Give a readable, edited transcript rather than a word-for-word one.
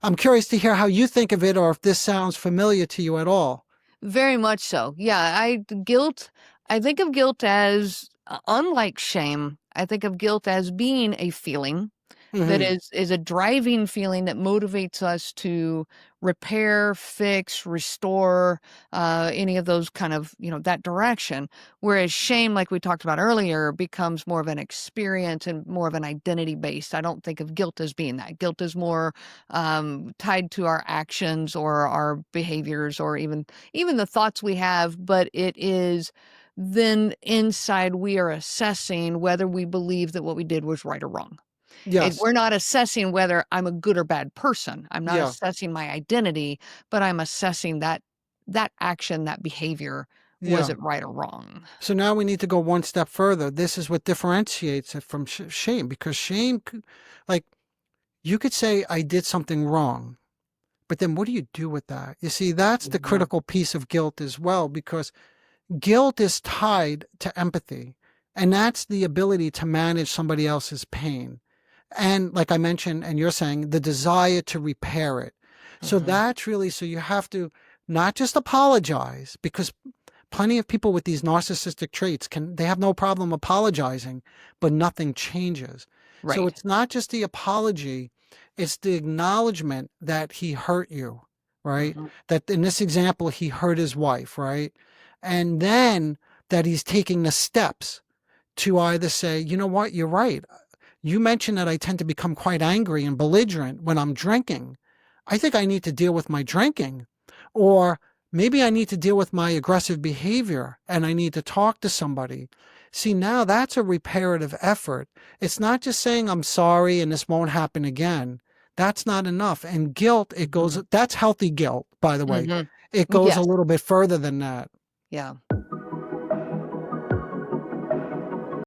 I'm curious to hear how you think of it or if this sounds familiar to you at all. Very much so. Yeah, I think of guilt as unlike shame, I think of guilt as being a feeling that Hmm. is a driving feeling that motivates us to repair, fix, restore, any of those kind of, that direction. Whereas shame, like we talked about earlier, becomes more of an experience and more of an identity based. I don't think of guilt as being that. Guilt is more tied to our actions or our behaviors or even the thoughts we have, but it is then inside we are assessing whether we believe that what we did was right or wrong. Yes. We're not assessing whether I'm a good or bad person. I'm not Yeah. assessing my identity, but I'm assessing that action, that behavior, was Yeah. it right or wrong? So now we need to go one step further. This is what differentiates it from shame, because shame, like, you could say, I did something wrong, but then what do you do with that? You see, that's the Mhm. critical piece of guilt as well, because guilt is tied to empathy, and that's the ability to manage somebody else's pain. And like I mentioned, and you're saying, the desire to repair it. So Mhm. that's really, so you have to not just apologize, because plenty of people with these narcissistic traits they have no problem apologizing, but nothing changes. So Right. it's not just the apology, it's the acknowledgement that he hurt you, right? Mhm. That in this example, he hurt his wife, right? And then that he's taking the steps to either say, you know what, you're right. You mentioned that I tend to become quite angry and belligerent when I'm drinking. I think I need to deal with my drinking. Or maybe I need to deal with my aggressive behavior and I need to talk to somebody. See, now that's a reparative effort. It's not just saying I'm sorry and this won't happen again. That's not enough. And guilt, Mhm. that's healthy guilt, by the way. Mhm. It goes a Yes. little bit further than that. Yeah.